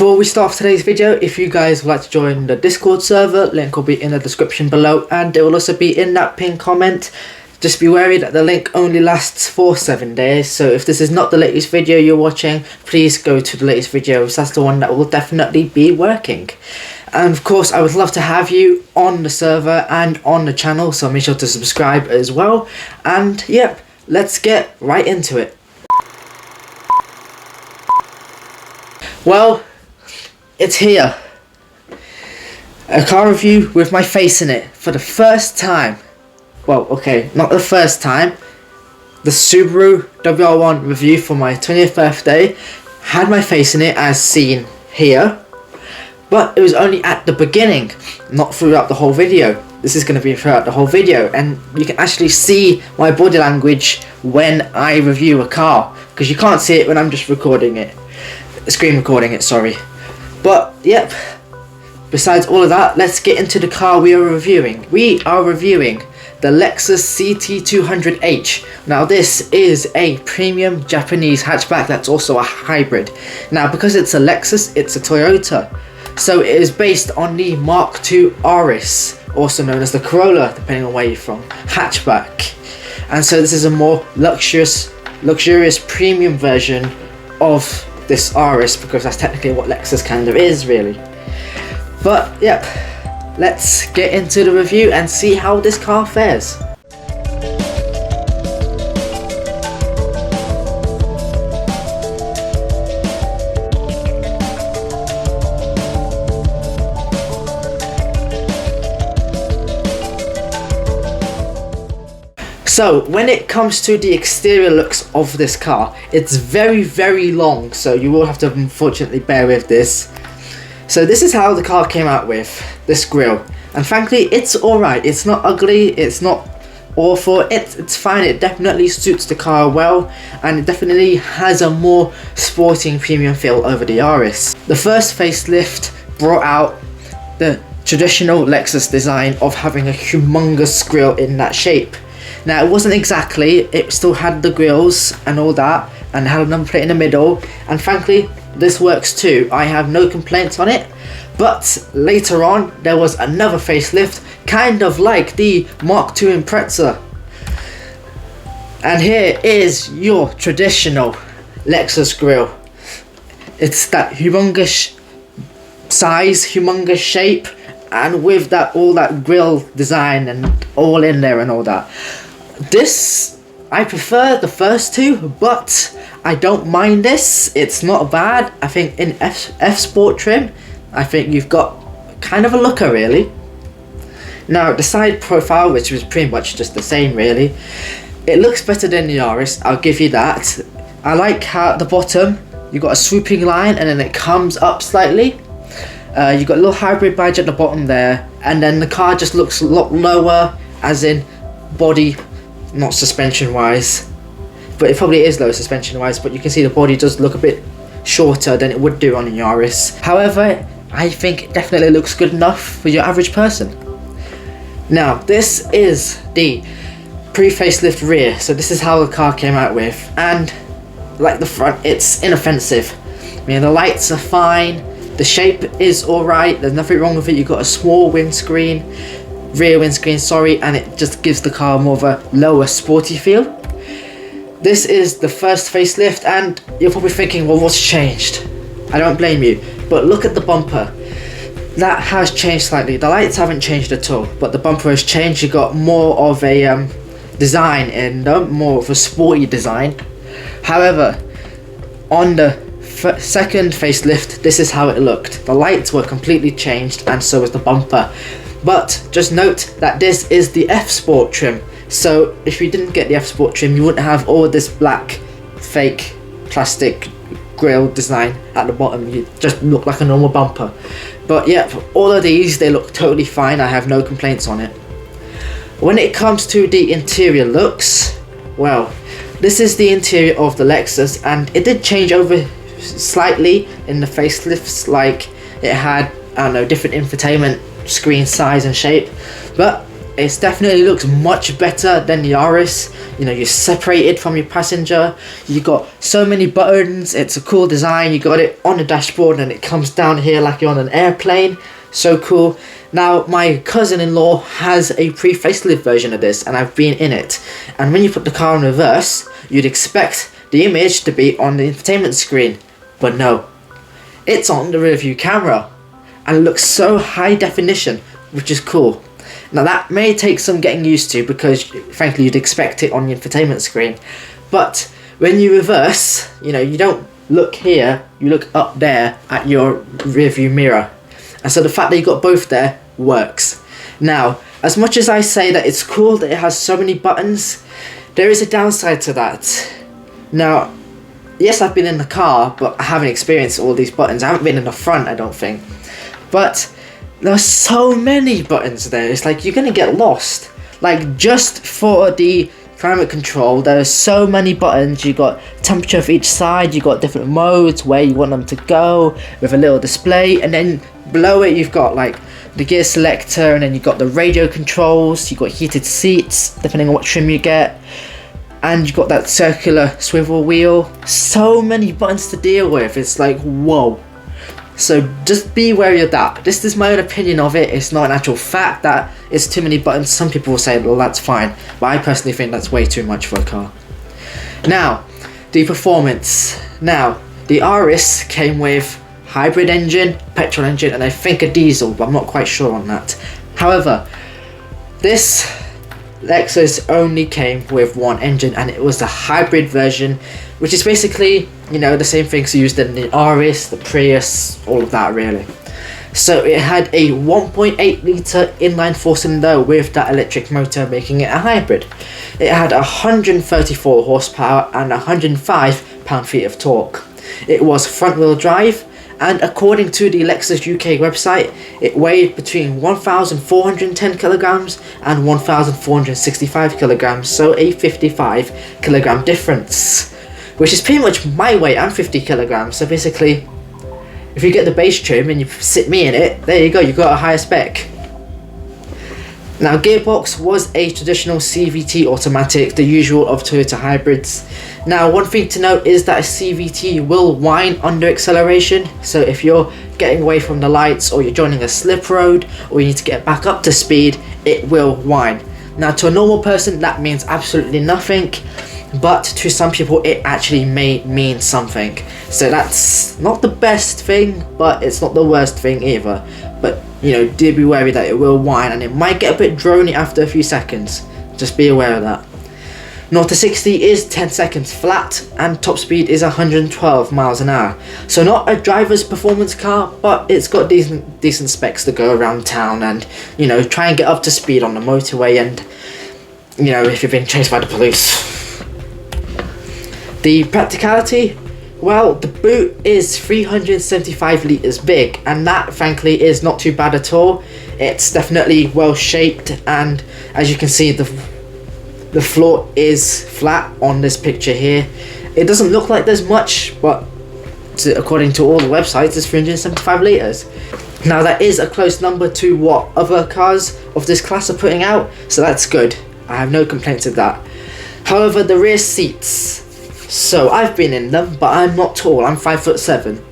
Before we start off today's video, if you guys would like to join the Discord server, link will be in the description below and it will also be in that pinned comment. Just be wary that the link only lasts for 7 days, so if this is not the latest video you're watching, please go to the latest video, as that's the one that will definitely be working. And of course I would love to have you on the server and on the channel, so make sure to subscribe as well. And yep, let's get right into it. Well, it's here. A car review with my face in it for the first time. Well, okay, not the first time. The Subaru WR1 review for my 20th birthday had my face in it as seen here. But it was only at the beginning, not throughout the whole video. This is going to be throughout the whole video, and you can actually see my body language when I review a car, because you can't see it when I'm just recording it. Screen recording it, sorry. But yep, besides all of that, let's get into the car we are reviewing. We are reviewing the Lexus CT200h. Now this is a premium Japanese hatchback that's also a hybrid. Now because it's a Lexus, it's a Toyota, so it is based on the Mark II RS, also known as the Corolla, depending on where you're from, hatchback. And so this is a more luxurious premium version of this RS, because that's technically what Lexus kind of is, really. But yep, let's get into the review and see how this car fares. So when it comes to the exterior looks of this car, it's very long, so you will have to unfortunately bear with this. So this is how the car came out with, this grille, and frankly it's alright. It's not ugly, it's not awful, it's fine. It definitely suits the car well, and it definitely has a more sporting premium feel over the RS. The first facelift brought out the traditional Lexus design of having a humongous grille in that shape. Now it wasn't exactly, it still had the grills and all that, and had a number plate in the middle, and frankly this works too. I have no complaints on it. But later on there was another facelift, kind of like the Mark II Impreza, and here is your traditional Lexus grille. It's that humongous size, humongous shape, and with that all that grille design and all in there and all that. This, I prefer the first two, but I don't mind this. It's not bad. I think in F Sport trim, I think you've got kind of a looker, really. Now the side profile, which was pretty much just the same really, it looks better than the RS, I'll give you that. I like how at the bottom you got a swooping line and then it comes up slightly. You got a little hybrid badge at the bottom there, and then the car just looks a lot lower, as in body, not suspension wise, but it probably is low suspension wise, but you can see the body does look a bit shorter than it would do on the RS. However, I think it definitely looks good enough for your average person. Now this is the pre-facelift rear, so this is how the car came out with, and like the front, it's inoffensive. I mean, the lights are fine, the shape is alright, there's nothing wrong with it. You've got a small windscreen, rear windscreen, sorry, and it just gives the car more of a lower sporty feel. This is the first facelift, and you're probably thinking, well, what's changed? I don't blame you, but look at the bumper. That has changed slightly. The lights haven't changed at all, but the bumper has changed. You got more of a design in them, more of a sporty design. However, on the second facelift, this is how it looked. The lights were completely changed, and so was the bumper. But just note that this is the F Sport trim, so if you didn't get the F Sport trim, you wouldn't have all this black fake plastic grille design at the bottom. You just look like a normal bumper. But yeah, for all of these, they look totally fine. I have no complaints on it. When it comes to the interior looks, well, this is the interior of the Lexus, and it did change over slightly in the facelifts. Like it had, I don't know, different infotainment screen size and shape, but It definitely looks much better than the RS. You know, you're separated from your passenger. You got so many buttons. It's a cool design. You got it on the dashboard and it comes down here like you're on an airplane. So cool. Now, my cousin-in-law has a pre-facelift version of this, and I've been in it. And when you put the car in reverse, you'd expect the image to be on the infotainment screen, but no, it's on the rear view camera, and it looks so high definition, which is cool. Now that may take some getting used to, because frankly you'd expect it on the infotainment screen, but when you reverse, you know, you don't look here, you look up there at your rear view mirror, and so the fact that you got both there works. Now, as much as I say that it's cool that it has so many buttons, there is a downside to that. Now, yes, I've been in the car, but I haven't experienced all these buttons. I haven't been in the front, I don't think. But there's so many buttons there, it's like you're gonna get lost. Like, just for the climate control, there are so many buttons. You got temperature for each side, you got different modes, where you want them to go, with a little display, and then below it you've got like the gear selector, and then you've got the radio controls, you've got heated seats, depending on what trim you get, and you've got that circular swivel wheel. So many buttons to deal with, it's like, whoa. So just be wary of that. This is my own opinion of it. It's not an actual fact that it's too many buttons. Some people will say, well, that's fine, but I personally think that's way too much for a car. Now, the performance. Now, the RS came with hybrid engine, petrol engine, and I think a diesel, but I'm not quite sure on that. However, this Lexus only came with one engine, and it was the hybrid version, which is basically, you know, the same things used in the RS, the Prius, all of that really. So it had a 1.8 litre inline 4-cylinder with that electric motor, making it a hybrid. It had 134 horsepower and 105 pound-feet of torque. It was front-wheel drive, and according to the Lexus UK website, it weighed between 1,410 kilograms and 1,465 kilograms, so a 55 kilogram difference, which is pretty much my weight. I'm 50 kilograms, so basically, if you get the base trim and you sit me in it, there you go, you got a higher spec. Now, gearbox was a traditional CVT automatic, the usual of Toyota hybrids. Now, one thing to note is that a CVT will whine under acceleration, so if you're getting away from the lights, or you're joining a slip road, or you need to get back up to speed, it will whine. Now, to a normal person, that means absolutely nothing, but to some people it actually may mean something. So that's not the best thing, but it's not the worst thing either. But, you know, do be wary that it will whine, and it might get a bit drony after a few seconds. Just be aware of that. 0 to 60 is 10 seconds flat, and top speed is 112 miles an hour. So not a driver's performance car, but it's got decent specs to go around town and, you know, try and get up to speed on the motorway, and, you know, if you've been chased by the police. The practicality, well, the boot is 375 litres big, and that frankly is not too bad at all. It's definitely well shaped, and as you can see, the floor is flat on this picture here. It doesn't look like there's much, but according to all the websites, it's 375 litres. Now, that is a close number to what other cars of this class are putting out, so that's good. I have no complaints with that. However, the rear seats. So I've been in them, but I'm not tall, I'm 5'7".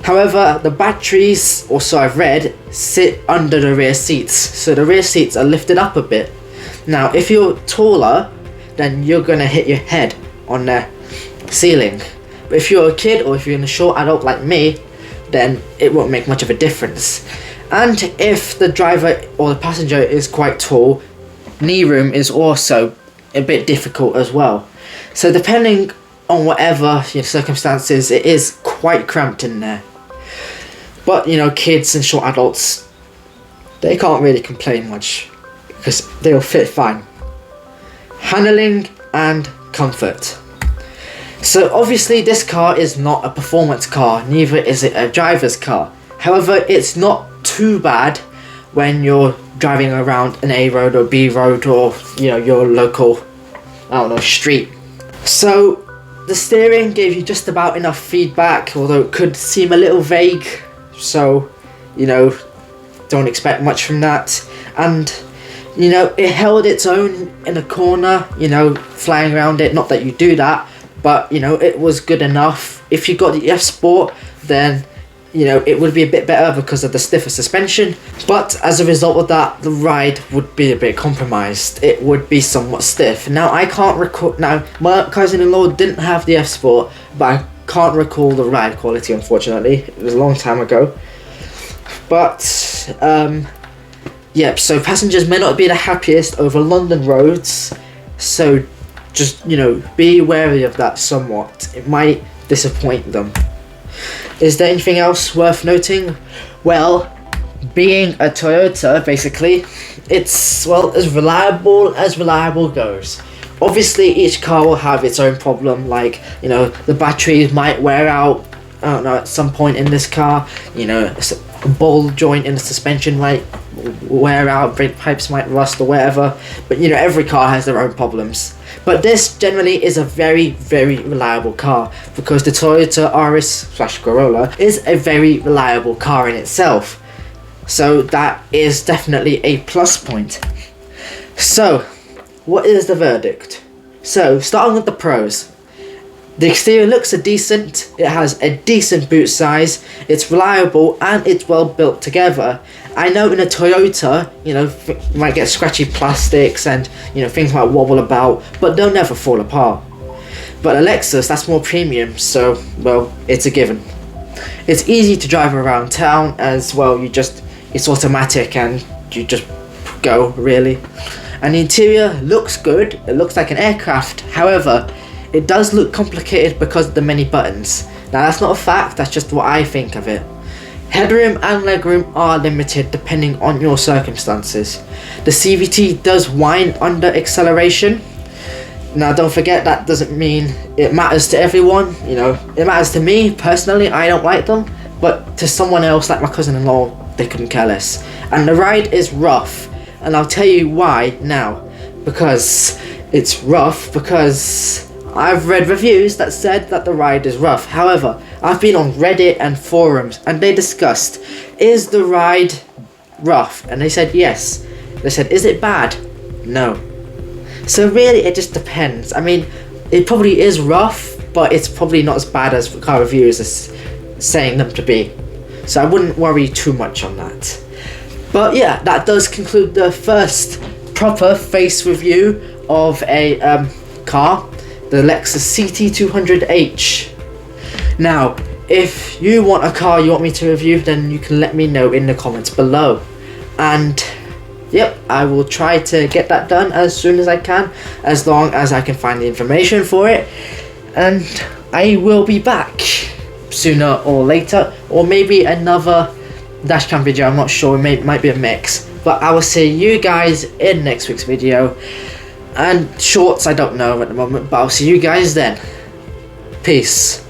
However, the batteries, or so I've read, sit under the rear seats, so the rear seats are lifted up a bit. Now, if you're taller, then you're gonna hit your head on the ceiling. But if you're a kid, or if you're a short adult like me, then it won't make much of a difference. And if the driver or the passenger is quite tall, knee room is also a bit difficult as well. So depending on whatever your circumstances, it is quite cramped in there. But, you know, kids and short adults, they can't really complain much, because they'll fit fine. Handling and comfort. So obviously this car is not a performance car, neither is it a driver's car. However, it's not too bad when you're driving around an A road or B road, or, you know, your local, I don't know, street. So the steering gave you just about enough feedback, although it could seem a little vague, so, you know, don't expect much from that. And You know, it held its own in a corner, you know, flying around it. Not that you do that, but you know, it was good enough. If you got the F Sport, then you know, it would be a bit better because of the stiffer suspension. But as a result of that, the ride would be a bit compromised. It would be somewhat stiff. Now, I can't recall. Now, my cousin-in-law didn't have the F Sport, but I can't recall the ride quality, unfortunately. It was a long time ago. But, yep, so passengers may not be the happiest over London roads. So, just, you know, be wary of that somewhat. It might disappoint them. Is there anything else worth noting? Well, being a Toyota, basically, it's, well, as reliable goes. Obviously, each car will have its own problem, like, you know, the batteries might wear out, I don't know, at some point in this car, you know, a ball joint in the suspension might wear out, brake pipes might rust or whatever, but, you know, every car has their own problems. But this generally is a very, very reliable car because the Toyota Auris/Corolla is a very reliable car in itself. So that is definitely a plus point. So, what is the verdict? So, starting with the pros. The exterior looks decent, it has a decent boot size, it's reliable and it's well built together. I know in a Toyota, you know, you might get scratchy plastics and, you know, things might wobble about, but they'll never fall apart. But a Lexus, that's more premium, so, well, it's a given. It's easy to drive around town as well, it's automatic and you just go, really. And the interior looks good, it looks like an aircraft, however, it does look complicated because of the many buttons. Now that's not a fact, that's just what I think of it. Headroom and legroom are limited depending on your circumstances. The CVT does whine under acceleration. Now don't forget that doesn't mean it matters to everyone, you know, it matters to me personally, I don't like them, but to someone else like my cousin-in-law, they couldn't care less. And the ride is rough, and I'll tell you why now. Because it's rough, because I've read reviews that said that the ride is rough. However, I've been on Reddit and forums and they discussed, is the ride rough? And they said yes. They said, is it bad? No. So really it just depends. I mean, it probably is rough, but it's probably not as bad as car reviewers are saying them to be. So I wouldn't worry too much on that. But yeah, that does conclude the first proper face review of a car. The Lexus CT200h. Now, if you want a car you want me to review, then you can let me know in the comments below. And, yep, I will try to get that done as soon as I can, as long as I can find the information for it. And I will be back sooner or later, or maybe another dashcam video, I'm not sure, it might be a mix. But I will see you guys in next week's video. And shorts, I don't know at the moment, but I'll see you guys then. Peace.